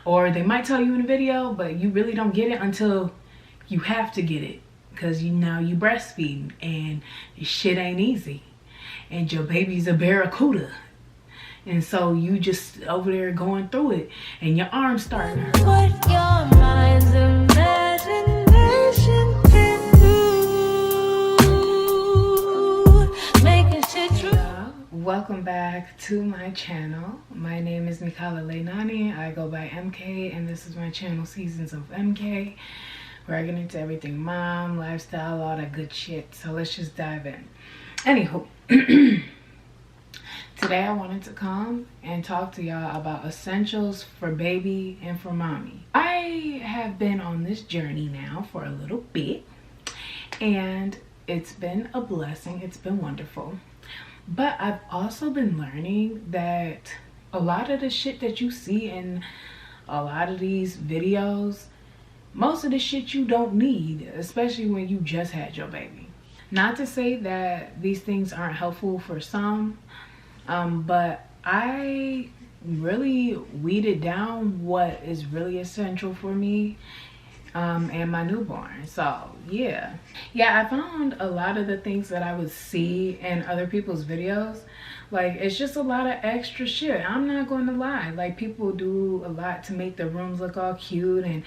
Or they might tell you in a video, but you really don't get it until you have to get it. Because now you breastfeeding and shit ain't easy. And your baby's a barracuda. And so you just over there going through it and your arms starting to hurt. What your mind's imagination can do, making shit true. Welcome back to my channel. My name is Leinani. I go by MK, and this is my channel, Seasons of MK, where I get into everything mom, lifestyle, all that good shit. So let's just dive in. Anywho, today I wanted to come and talk to y'all about essentials for baby and for mommy. I have been on this journey now for a little bit, and it's been a blessing. It's been wonderful. But I've also been learning that a lot of the shit that you see in a lot of these videos, most of the shit you don't need, especially when you just had your baby. Not to say that these things aren't helpful for some, but I really weeded down what is really essential for me and my newborn. So yeah, I found a lot of the things that I would see in other people's videos, like it's just a lot of extra shit. I'm not going to lie, like people do a lot to make the rooms look all cute, and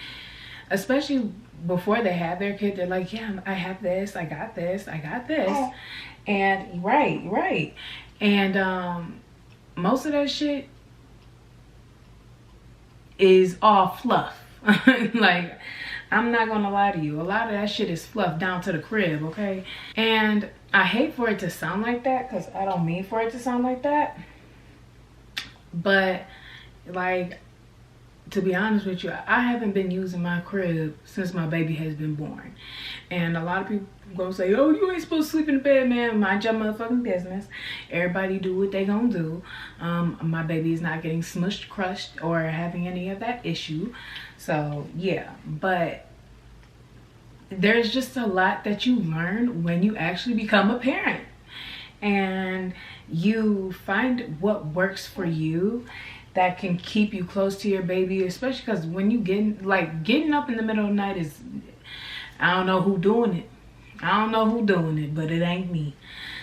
especially before they have their kid, they're like, yeah, I have this, I got this, I got this. And right, and most of that shit is all fluff. Like, I'm not gonna lie to you, a lot of that shit is fluff down to the crib, okay? And I hate for it to sound like that, because I don't mean for it to sound like that, but like, to be honest with you, I haven't been using my crib since my baby has been born. And a lot of people gonna say, oh, you ain't supposed to sleep in the bed, man. Mind your motherfucking business. Everybody do what they gonna do. My baby is not getting smushed, crushed, or having any of that issue. So yeah, but there's just a lot that you learn when you actually become a parent. And you find what works for you that can keep you close to your baby, especially because when you getting up in the middle of the night is, I don't know who doing it. I don't know who doing it, but it ain't me.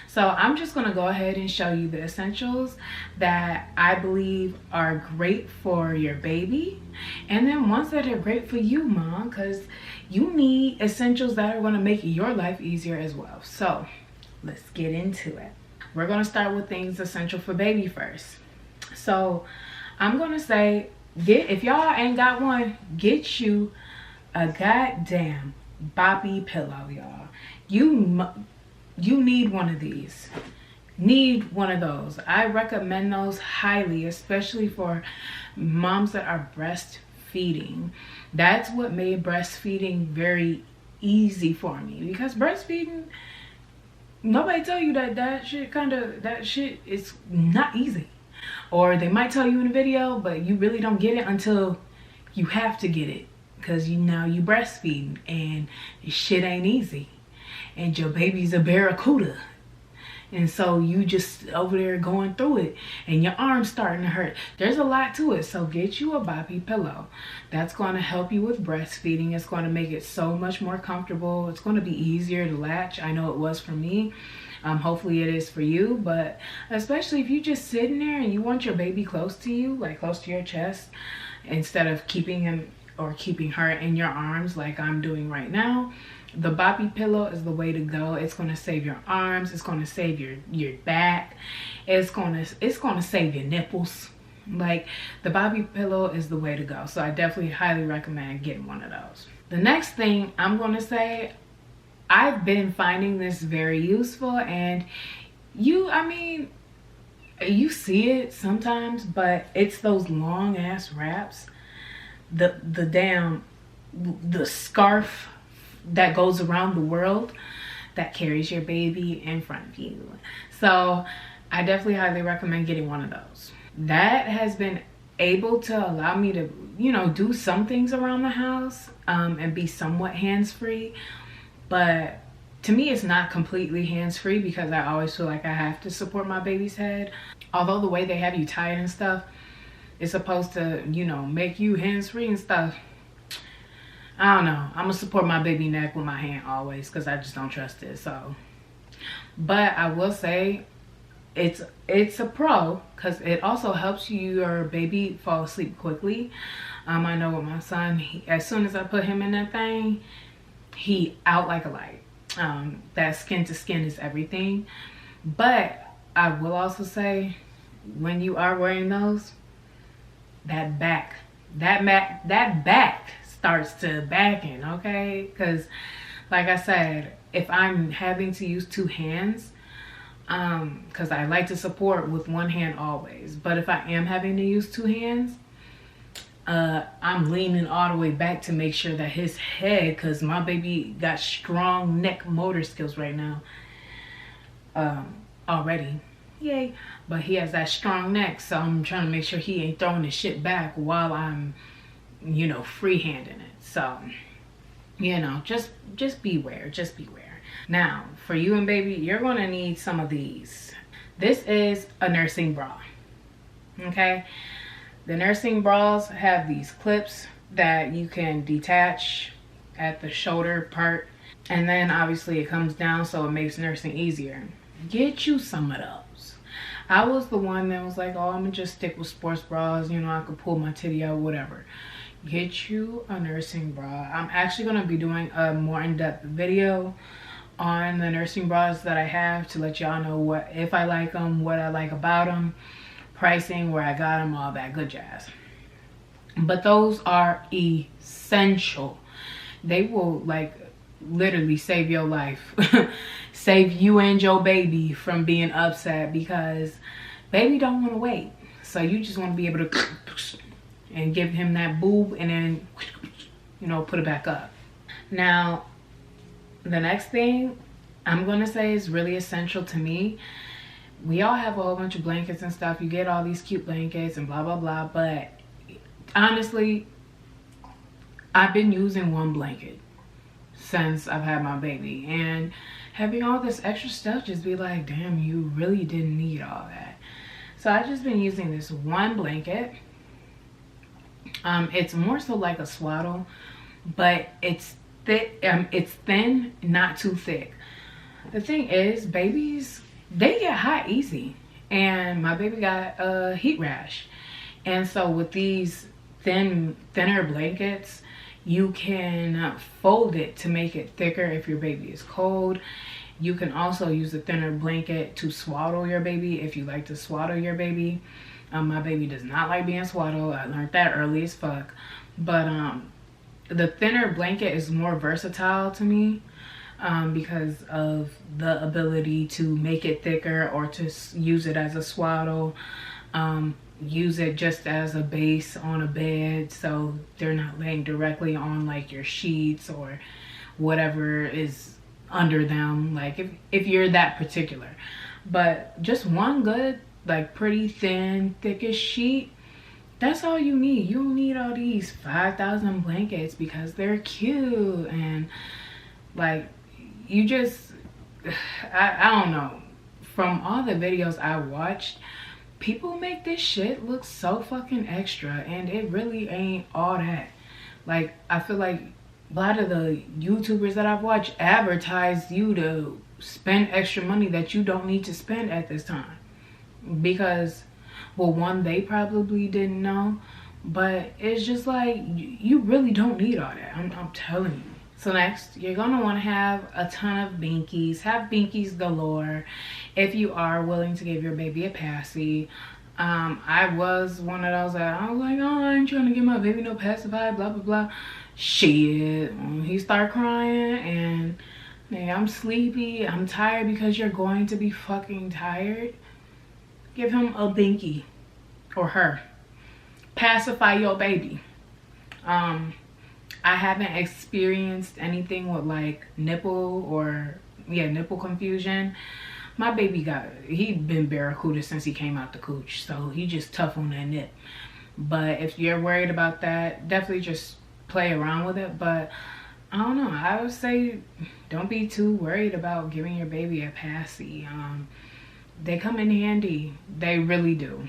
So I'm just gonna go ahead and show you the essentials that I believe are great for your baby, and then ones that are great for you, mom, because you need essentials that are gonna make your life easier as well. So let's get into it. We're gonna start with things essential for baby first. So I'm gonna say, if y'all ain't got one, get you a goddamn boppy pillow, y'all. You need one of these. Need one of those. I recommend those highly, especially for moms that are breastfeeding. That's what made breastfeeding very easy for me, because breastfeeding, nobody tell you that shit is not easy. Or they might tell you in a video, but you really don't get it until you have to get it, because now you breastfeeding and shit ain't easy. And your baby's a barracuda. And so you just over there going through it and your arm's starting to hurt. There's a lot to it. So get you a boppy pillow. That's going to help you with breastfeeding. It's going to make it so much more comfortable. It's going to be easier to latch. I know it was for me. Hopefully it is for you, but especially if you're just sitting there and you want your baby close to you, like close to your chest, instead of keeping him or keeping her in your arms like I'm doing right now, the boppy pillow is the way to go. It's going to save your arms. It's going to save your back. It's going to save your nipples. Like, the boppy pillow is the way to go. So I definitely highly recommend getting one of those. The next thing I'm going to say, I've been finding this very useful, and you see it sometimes, but it's those long ass wraps, the scarf that goes around the world that carries your baby in front of you. So I definitely highly recommend getting one of those. That has been able to allow me to, do some things around the house and be somewhat hands-free. But to me, it's not completely hands-free, because I always feel like I have to support my baby's head. Although the way they have you tie it and stuff, it's supposed to, you know, make you hands-free and stuff. I don't know. I'm gonna support my baby neck with my hand always because I just don't trust it. So, but I will say it's a pro because it also helps your baby fall asleep quickly. I know with my son, as soon as I put him in that thing, he out like a light. That skin to skin is everything. But I will also say, when you are wearing those, that back starts to backen, okay? Because like I said, if I'm having to use two hands, because I like to support with one hand always, but if I am having to use two hands, I'm leaning all the way back to make sure that his head, because my baby got strong neck motor skills right now, already, yay, but he has that strong neck, so I'm trying to make sure he ain't throwing the shit back while I'm, you know, freehanding it. So, you know, just beware, just beware. Now, for you and baby, you're gonna need some of these. This is a nursing bra, okay? The nursing bras have these clips that you can detach at the shoulder part, and then obviously it comes down, so it makes nursing easier. Get you some of those. I was the one that was like, oh, I'm gonna just stick with sports bras, you know, I could pull my titty out, whatever. Get you a nursing bra. I'm actually gonna be doing a more in-depth video on the nursing bras that I have to let y'all know what, if I like them, what I like about them, pricing, where I got them, all that good jazz. But those are essential. They will like literally save your life. Save you and your baby from being upset, because baby don't want to wait. So you just want to be able to and give him that boob and then, you know, put it back up. Now, the next thing I'm going to say is really essential to me. We all have a whole bunch of blankets and stuff. You get all these cute blankets and blah, blah, blah. But honestly, I've been using one blanket since I've had my baby. And having all this extra stuff just be like, damn, you really didn't need all that. So I've just been using this one blanket. It's more so like a swaddle, but it's thick. It's thin, not too thick. The thing is, babies, they get hot easy, and my baby got a heat rash. And so with these thinner blankets, you can fold it to make it thicker if your baby is cold. You can also use a thinner blanket to swaddle your baby if you like to swaddle your baby. My baby does not like being swaddled. I learned that early as fuck. But the thinner blanket is more versatile to me, because of the ability to make it thicker or to use it as a swaddle. Use it just as a base on a bed, so they're not laying directly on like your sheets or whatever is under them, like if you're that particular. But just one good, like pretty thin, thickish sheet, that's all you need. You don't need all these 5,000 blankets because they're cute and like you just, I don't know. From all the videos I watched, people make this shit look so fucking extra, and it really ain't all that. Like, I feel like a lot of the YouTubers that I've watched advertise you to spend extra money that you don't need to spend at this time. Because, well, one, they probably didn't know, but it's just like, you really don't need all that. I'm telling you. So next, you're gonna wanna have a ton of binkies. Have binkies galore if you are willing to give your baby a passy. I was one of those that I was like, oh, I ain't trying to give my baby no pacifier, blah, blah, blah. Shit, when he start crying and hey, I'm sleepy, I'm tired, because you're going to be fucking tired, give him a binky or her. Pacify your baby. I haven't experienced anything with like nipple confusion. My baby he been barracuda since he came out the cooch, so he just tough on that nip. But if you're worried about that, definitely just play around with it. But I don't know, I would say don't be too worried about giving your baby a passy. They come in handy, they really do.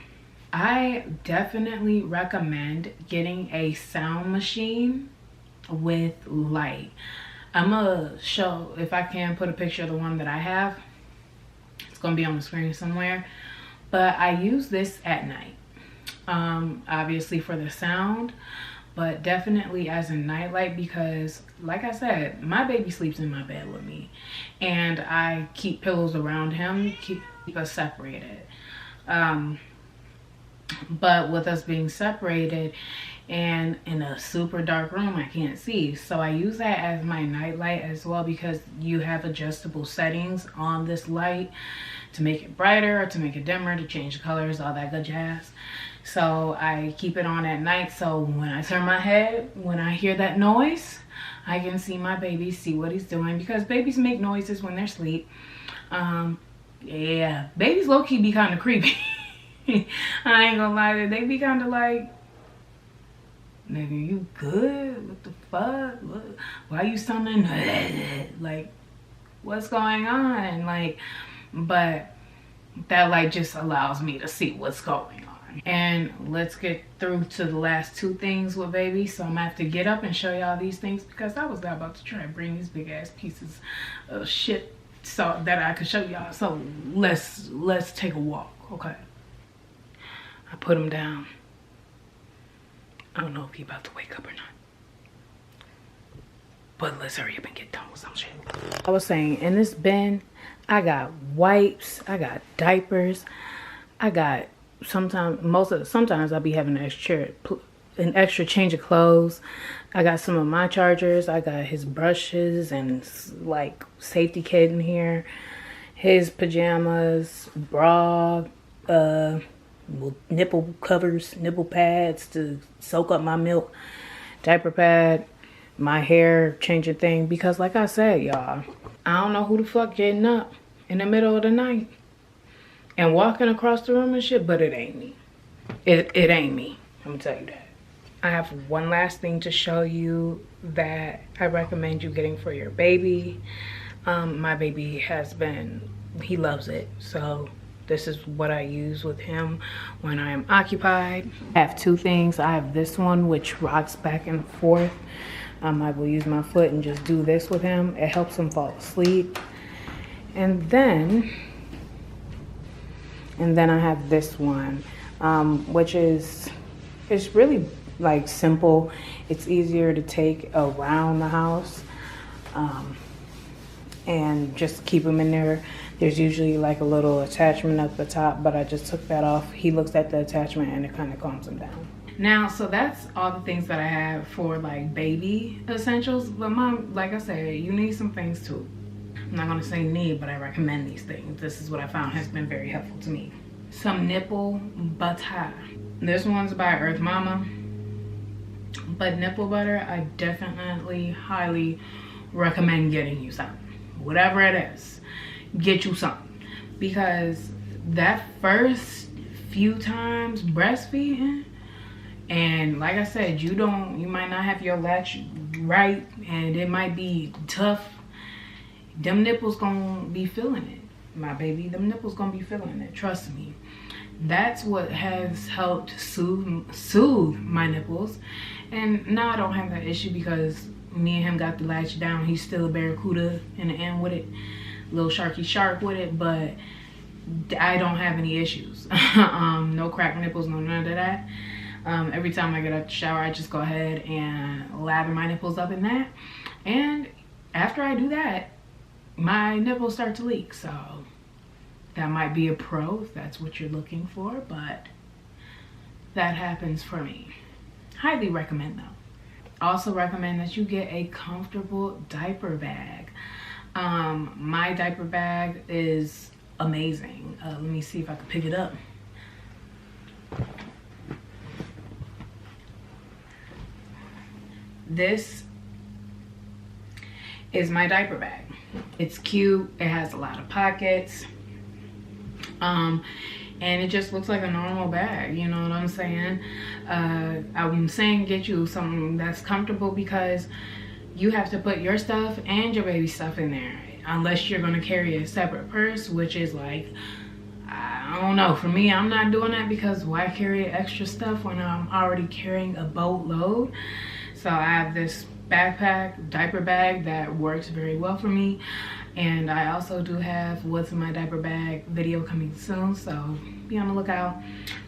I definitely recommend getting a sound machine with light. I'm gonna show, if I can put a picture of the one that I have. It's gonna be on the screen somewhere. But I use this at night. Obviously for the sound, but definitely as a nightlight, because like I said, my baby sleeps in my bed with me and I keep pillows around him, keep us separated. But with us being separated and in a super dark room, I can't see. So I use that as my nightlight as well, because you have adjustable settings on this light to make it brighter or to make it dimmer, to change the colors, all that good jazz. So I keep it on at night, so when I turn my head, when I hear that noise, I can see my baby, see what he's doing, because babies make noises when they're asleep. Yeah, babies low-key be kind of creepy. I ain't gonna lie, they be kind of like, nigga, you good? What the fuck? Why you sounding like, what's going on? Like, but that light just allows me to see what's going on. And let's get through to the last two things with baby. So I'm gonna have to get up and show y'all these things, because I was about to try to bring these big ass pieces of shit so that I could show y'all. So let's take a walk, okay? I put him down. I don't know if he about to wake up or not, but let's hurry up and get done with some shit. I was saying, in this bin, I got wipes, I got diapers, I got sometimes I'll be having an extra change of clothes. I got some of my chargers, I got his brushes and like safety kit in here, his pajamas, bra, nipple covers, nipple pads to soak up my milk, diaper pad, my hair changing thing, because like I said, y'all, I don't know who the fuck getting up in the middle of the night and walking across the room and shit, but it ain't me. It ain't me, I'm gonna tell you that. I have one last thing to show you that I recommend you getting for your baby. My baby he loves it, so this is what I use with him when I am occupied. I have two things. I have this one, which rocks back and forth. I will use my foot and just do this with him. It helps him fall asleep. And then I have this one, which is, it's really like simple. It's easier to take around the house and just keep him in there. There's usually like a little attachment at the top, but I just took that off. He looks at the attachment and it kind of calms him down. Now, so that's all the things that I have for like baby essentials. But mom, like I said, you need some things too. I'm not gonna say need, but I recommend these things. This is what I found has been very helpful to me. Some nipple butter. This one's by Earth Mama. But nipple butter, I definitely highly recommend getting you some. Whatever it is, get you some, because that first few times breastfeeding, and like I said, you might not have your latch right and it might be tough. Them nipples gonna be feeling it, my baby. Them nipples gonna be feeling it, trust me. That's what has helped soothe my nipples. And now I don't have that issue because me and him got the latch down. He's still a barracuda in the end with it, little sharky shark with it, but I don't have any issues. No cracked nipples, no none of that. Every time I get out the shower, I just go ahead and lather my nipples up in that, and after I do that, my nipples start to leak. So that might be a pro if that's what you're looking for, but that happens for me. Highly recommend though. Also recommend that you get a comfortable diaper bag. My diaper bag is amazing. Let me see if I can pick it up. This is my diaper bag. It's cute, it has a lot of pockets, and it just looks like a normal bag, you know what I'm saying? I'm saying get you something that's comfortable, because you have to put your stuff and your baby stuff in there, unless you're gonna carry a separate purse, which is like, I don't know, for me, I'm not doing that, because why carry extra stuff when I'm already carrying a boatload? So I have this backpack, diaper bag that works very well for me. And I also do have what's in my diaper bag video coming soon, so be on the lookout.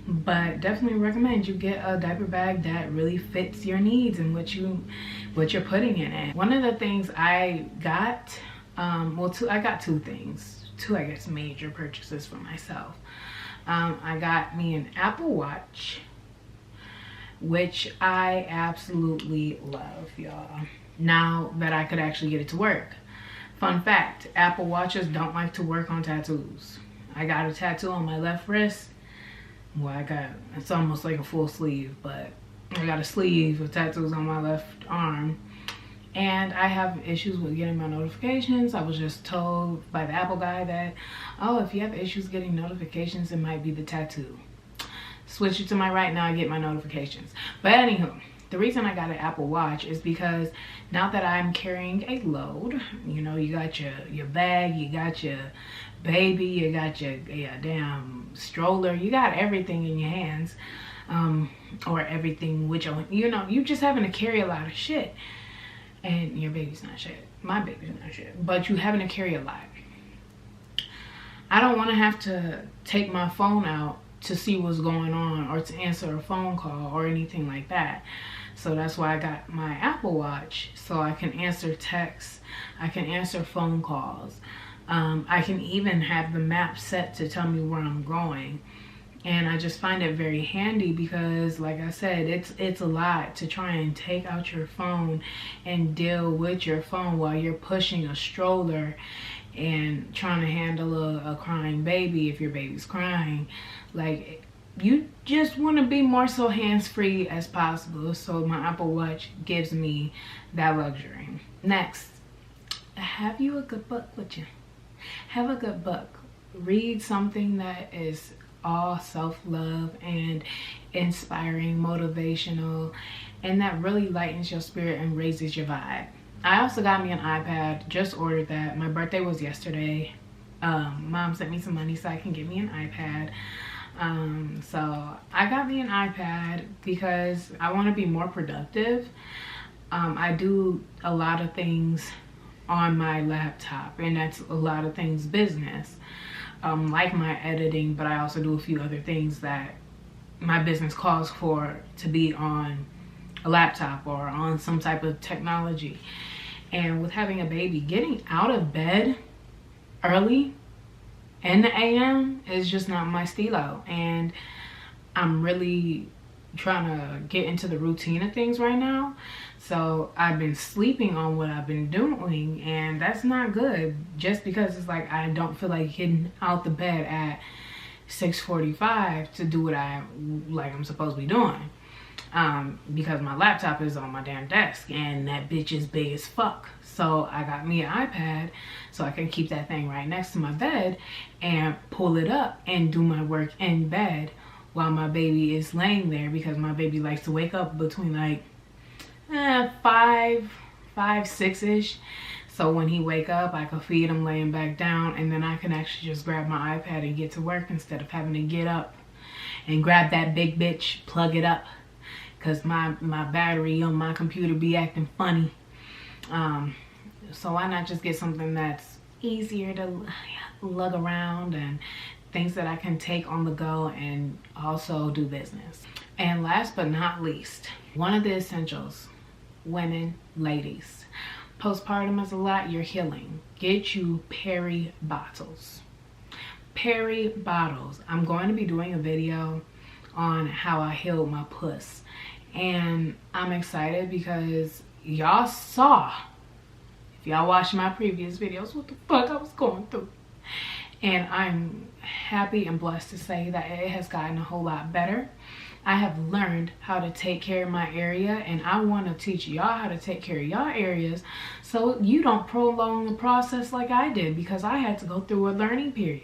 But definitely recommend you get a diaper bag that really fits your needs and what you're putting in it. One of the things I got, I got two things, I guess major purchases for myself. I got me an Apple Watch, which I absolutely love, y'all, now that I could actually get it to work. Fun fact, Apple Watches don't like to work on tattoos. I got a tattoo on my left wrist. Well, it's almost like a full sleeve, but I got a sleeve of tattoos on my left arm. And I have issues with getting my notifications. I was just told by the Apple guy that, oh, if you have issues getting notifications, it might be the tattoo. Switch it to my right, now I get my notifications. But anywho, the reason I got an Apple Watch is because now that I'm carrying a load, you know, you got your bag, you got your baby, you got your damn stroller, you got everything in your hands, or everything which, you know, you just having to carry a lot of shit. And your baby's not shit. My baby's not shit. But you having to carry a lot. I don't want to have to take my phone out to see what's going on or to answer a phone call or anything like that. So that's why I got my Apple Watch, so I can answer texts, I can answer phone calls. I can even have the map set to tell me where I'm going. And I just find it very handy because, like I said, it's a lot to try and take out your phone and deal with your phone while you're pushing a stroller and trying to handle a crying baby if your baby's crying. Like, you just want to be more so hands-free as possible. So my Apple Watch gives me that luxury. Next, have you a good book with you. Have a good book. Read something that is all self-love and inspiring, motivational, and that really lightens your spirit and raises your vibe. I also got me an iPad, just ordered that. My birthday was yesterday. Mom sent me some money so I can get me an iPad. So I got me an iPad because I want to be more productive. I do a lot of things on my laptop, and that's a lot of things business. Like my editing, but I also do a few other things that my business calls for to be on a laptop or on some type of technology. And with having a baby, getting out of bed early in the AM is just not my stilo. And I'm really trying to get into the routine of things right now. So I've been sleeping on what I've been doing, and that's not good, just because it's like I don't feel like getting out the bed at 6:45 to do what I'm supposed to be doing, because my laptop is on my damn desk and that bitch is big as fuck. So I got me an iPad so I can keep that thing right next to my bed and pull it up and do my work in bed while my baby is laying there, because my baby likes to wake up between like 5, 6-ish. So when he wake up, I can feed him laying back down, and then I can actually just grab my iPad and get to work instead of having to get up and grab that big bitch, plug it up, because my battery on my computer be acting funny. So why not just get something that's easier to lug around and things that I can take on the go and also do business. And last but not least, one of the essentials, women, ladies, postpartum is a lot, you're healing. Get you Peri bottles. Peri bottles. I'm going to be doing a video on how I healed my puss, and I'm excited because y'all saw, if y'all watched my previous videos, what the fuck I was going through. And I'm happy and blessed to say that it has gotten a whole lot better. I have learned how to take care of my area, and I want to teach y'all how to take care of y'all areas so you don't prolong the process like I did, because I had to go through a learning period.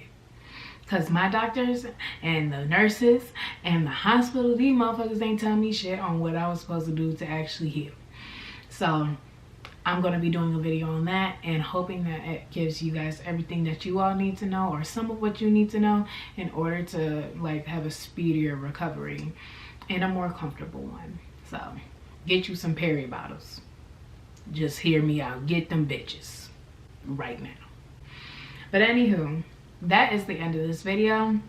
Because my doctors and the nurses and the hospital, these motherfuckers ain't telling me shit on what I was supposed to do to actually heal. So I'm going to be doing a video on that and hoping that it gives you guys everything that you all need to know, or some of what you need to know, in order to like have a speedier recovery and a more comfortable one. So get you some Perry bottles. Just hear me out. Get them bitches right now. But anywho, that is the end of this video.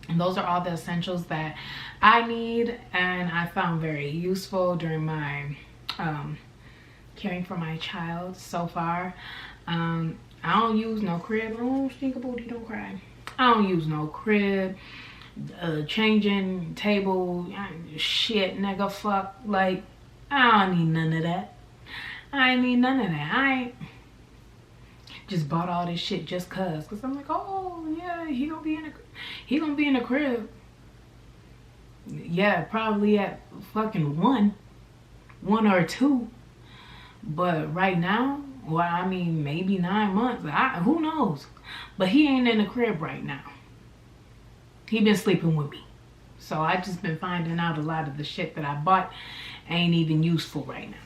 And those are all the essentials that I need and I found very useful during my caring for my child so far. I don't use no crib. Oh, stink a booty, don't cry. I don't use no crib, changing table, shit, nigga, fuck. Like, I don't need none of that. I ain't need none of that. I ain't just bought all this shit just cause I'm like, oh yeah, he gonna be in the crib. Yeah, probably at fucking one or two. But right now, well, I mean, maybe 9 months. Who knows? But he ain't in the crib right now. He been sleeping with me. So I just been finding out a lot of the shit that I bought ain't even useful right now.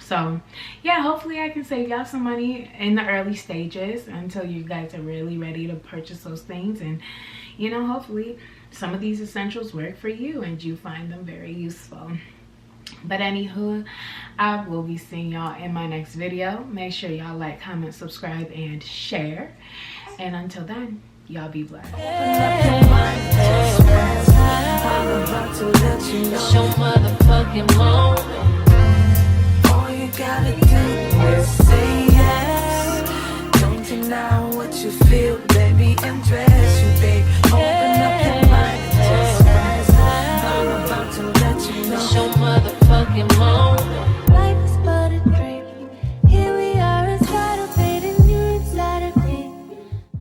So yeah, hopefully I can save y'all some money in the early stages until you guys are really ready to purchase those things. And you know, hopefully some of these essentials work for you and you find them very useful. But anywho, I will be seeing y'all in my next video. Make sure y'all like, comment, subscribe, and share. And until then, y'all be blessed. Show motherfucking mom.